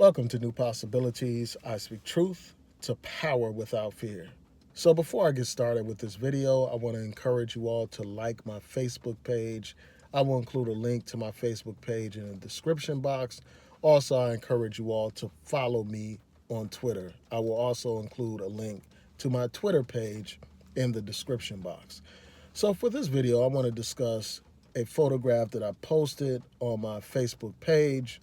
Welcome to New Possibilities. I speak truth to power without fear. So, before I get started with this video, I want to encourage you all to like my Facebook page. I will include a link to my Facebook page in the description box. Also, I encourage you all to follow me on Twitter. I will also include a link to my Twitter page in the description box. So, for this video, I want to discuss a photograph that I posted on my Facebook page.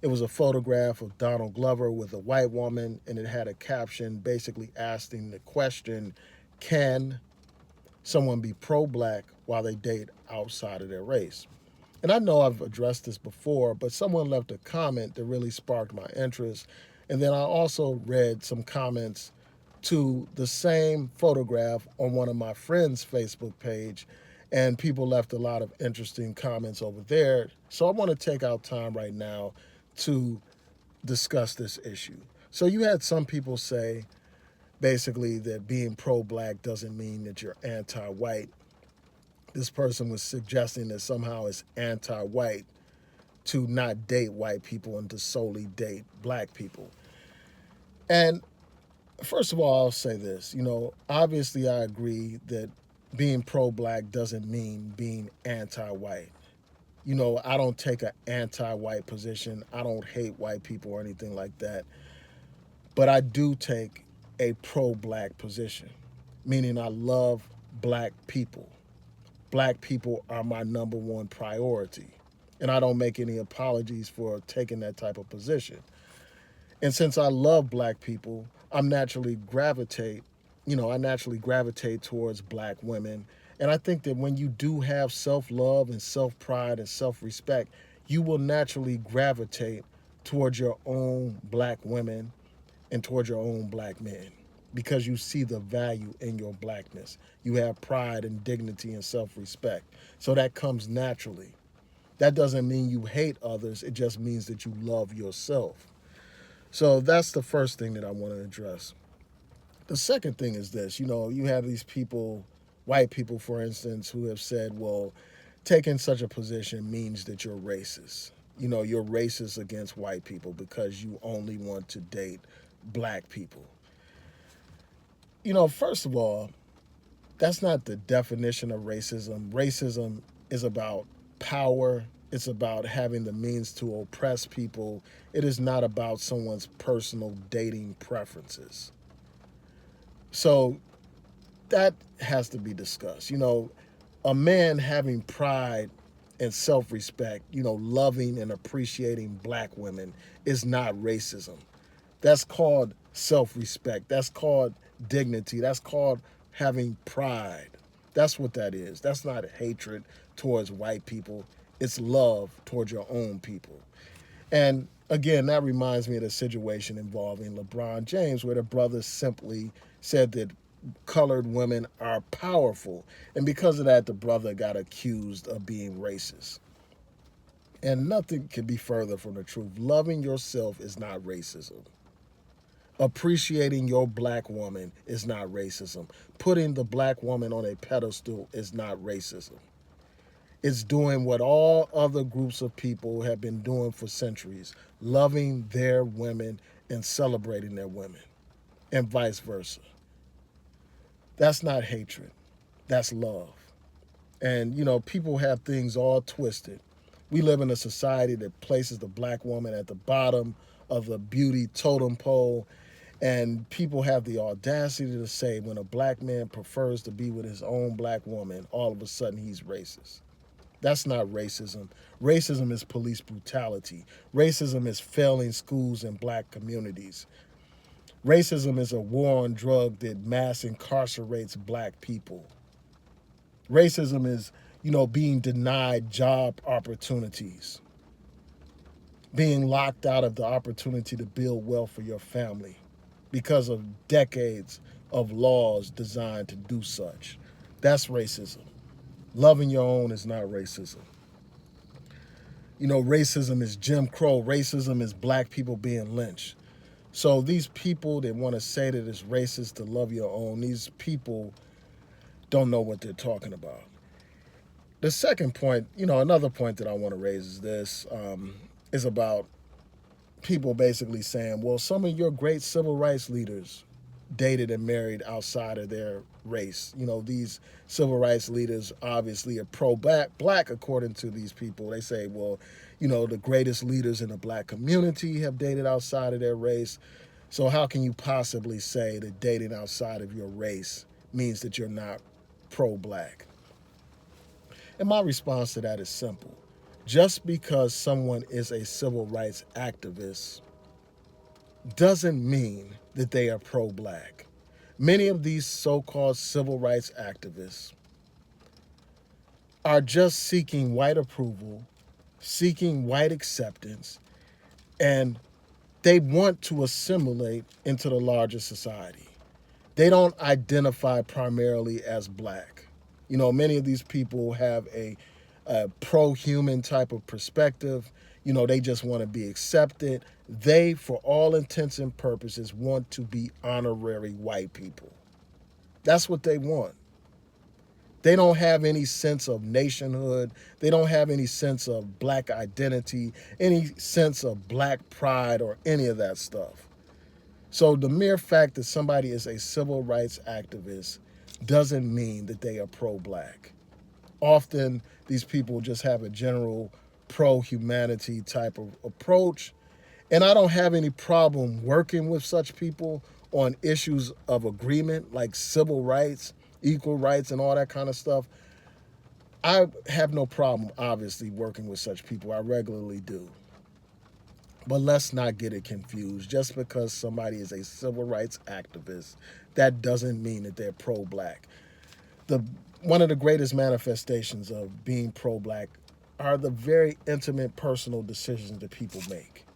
It was a photograph of Donald Glover with a white woman, and it had a caption basically asking the question, can someone be pro-black while they date outside of their race? And I know I've addressed this before, but someone left a comment that really sparked my interest. And then I also read some comments to the same photograph on one of my friends' Facebook page, and people left a lot of interesting comments over there. So I want to take out time right now to discuss this issue. So you had some people say basically that being pro-black doesn't mean that you're anti-white. This person was suggesting that somehow it's anti-white to not date white people and to solely date black people. And first of all, I'll say this, obviously I agree that being pro-black doesn't mean being anti-white. I don't take an anti-white position. I don't hate white people or anything like that. But I do take a pro-black position, meaning I love black people. Black people are my number one priority. And I don't make any apologies for taking that type of position. And since I love black people, I naturally gravitate towards black women. And I think that when you do have self-love and self-pride and self-respect, you will naturally gravitate towards your own black women and towards your own black men because you see the value in your blackness. You have pride and dignity and self-respect. So that comes naturally. That doesn't mean you hate others. It just means that you love yourself. So that's the first thing that I want to address. The second thing is this, you have these people, white people, for instance, who have said, well, taking such a position means that you're racist. You're racist against white people because you only want to date black people. First of all, that's not the definition of racism. Racism is about power. It's about having the means to oppress people. It is not about someone's personal dating preferences. So that has to be discussed. A man having pride and self-respect, loving and appreciating black women is not racism. That's called self-respect. That's called dignity. That's called having pride. That's what that is. That's not hatred towards white people. It's love towards your own people. And again, that reminds me of the situation involving LeBron James, where the brother simply said that colored women are powerful. And because of that, the brother got accused of being racist. And nothing can be further from the truth. Loving yourself is not racism. Appreciating your black woman is not racism. Putting the black woman on a pedestal is not racism. It's doing what all other groups of people have been doing for centuries, loving their women and celebrating their women, and vice versa. That's not hatred. That's love. And, people have things all twisted. We live in a society that places the black woman at the bottom of the beauty totem pole. And people have the audacity to say when a black man prefers to be with his own black woman, all of a sudden he's racist. That's not racism. Racism is police brutality. Racism is failing schools in black communities. Racism is a war on drugs that mass incarcerates black people. Racism is, being denied job opportunities, being locked out of the opportunity to build wealth for your family because of decades of laws designed to do such. That's racism. Loving your own is not racism. Racism is Jim Crow. Racism is black people being lynched. So these people that want to say that it's racist to love your own, these people don't know what they're talking about. The second point, another point that I want to raise is this, is about people basically saying, well, some of your great civil rights leaders dated and married outside of their race. These civil rights leaders obviously are pro-black according to these people. They say, well, the greatest leaders in the black community have dated outside of their race. So how can you possibly say that dating outside of your race means that you're not pro-black? And my response to that is simple. Just because someone is a civil rights activist doesn't mean that they are pro-black. Many of these so-called civil rights activists are just seeking white approval, seeking white acceptance, and they want to assimilate into the larger society. They don't identify primarily as black. Many of these people have a pro-human type of perspective. They just want to be accepted. They, for all intents and purposes, want to be honorary white people. That's what they want. They don't have any sense of nationhood. They don't have any sense of black identity, any sense of black pride, or any of that stuff. So the mere fact that somebody is a civil rights activist doesn't mean that they are pro-black. Often these people just have a general pro-humanity type of approach. And I don't have any problem working with such people on issues of agreement like civil rights, equal rights, and all that kind of stuff. I have no problem, obviously, working with such people. I regularly do. But let's not get it confused. Just because somebody is a civil rights activist, that doesn't mean that they're pro-black. One of the greatest manifestations of being pro-black are the very intimate personal decisions that people make.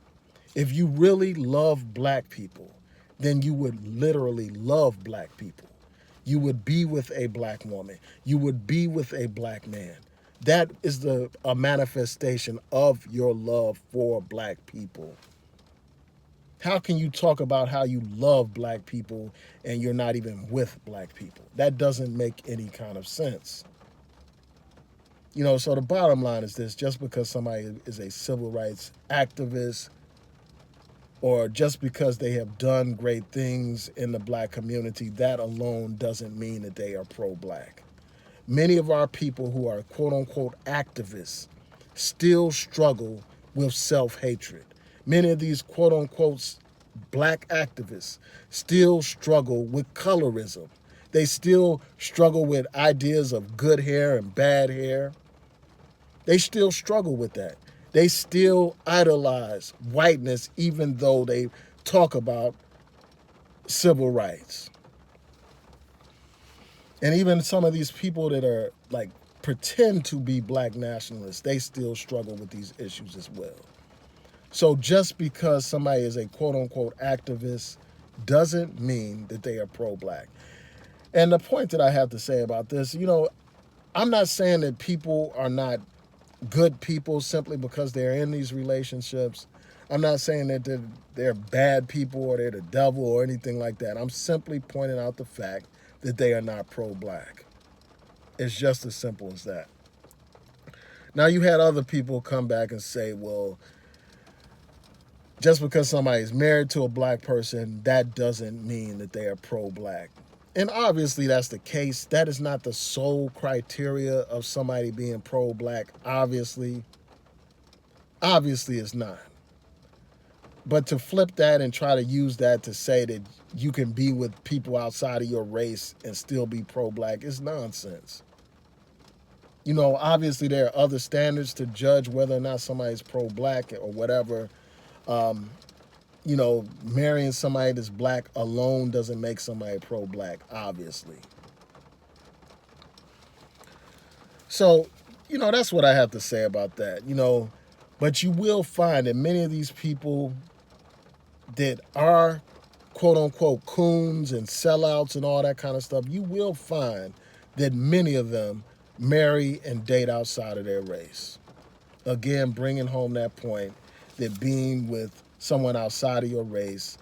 If you really love black people, then you would literally love black people. You would be with a black woman. You would be with a black man. That is a manifestation of your love for black people. How can you talk about how you love black people and you're not even with black people? That doesn't make any kind of sense. So the bottom line is this: just because somebody is a civil rights activist, or just because they have done great things in the black community, that alone doesn't mean that they are pro-black. Many of our people who are quote-unquote activists still struggle with self-hatred. Many of these quote-unquote black activists still struggle with colorism. They still struggle with ideas of good hair and bad hair. They still struggle with that. They still idolize whiteness even though they talk about civil rights. And even some of these people that are like pretend to be black nationalists, they still struggle with these issues as well. So just because somebody is a quote unquote activist doesn't mean that they are pro-black. And the point that I have to say about this, I'm not saying that people are not good people simply because they're in these relationships. I'm not saying that they're bad people or they're the devil or anything like that. I'm simply pointing out the fact that they are not pro-black. It's just as simple as that. Now, you had other people come back and say, well, just because somebody's married to a black person, that doesn't mean that they are pro-black. And obviously that's the case. That is not the sole criteria of somebody being pro-black, obviously. Obviously it's not. But to flip that and try to use that to say that you can be with people outside of your race and still be pro-black is nonsense. Obviously there are other standards to judge whether or not somebody's pro-black or whatever. Marrying somebody that's black alone doesn't make somebody pro-black, obviously. So, that's what I have to say about that. But you will find that many of these people that are quote unquote coons and sellouts and all that kind of stuff, you will find that many of them marry and date outside of their race. Again, bringing home that point that being with someone outside of your race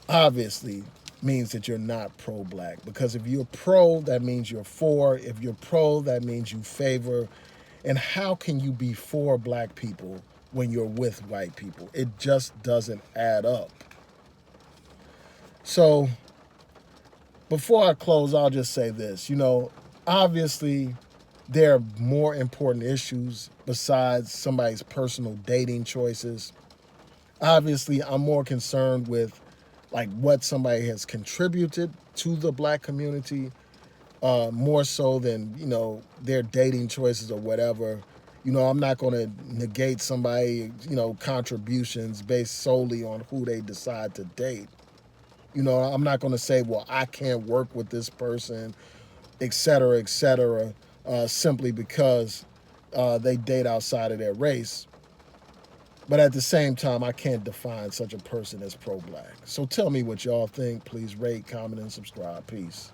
obviously means that you're not pro-black. Because if you're pro, that means you're for. If you're pro, that means you favor. And how can you be for black people when you're with white people. It just doesn't add up. So before I close, I'll just say this. Obviously, there are more important issues besides somebody's personal dating choices. Obviously, I'm more concerned with like what somebody has contributed to the black community, more so than their dating choices or whatever. I'm not going to negate somebody contributions based solely on who they decide to date. I'm not going to say, well, I can't work with this person, et cetera, simply because they date outside of their race. But at the same time, I can't define such a person as pro-black. So tell me what y'all think. Please rate, comment, and subscribe. Peace.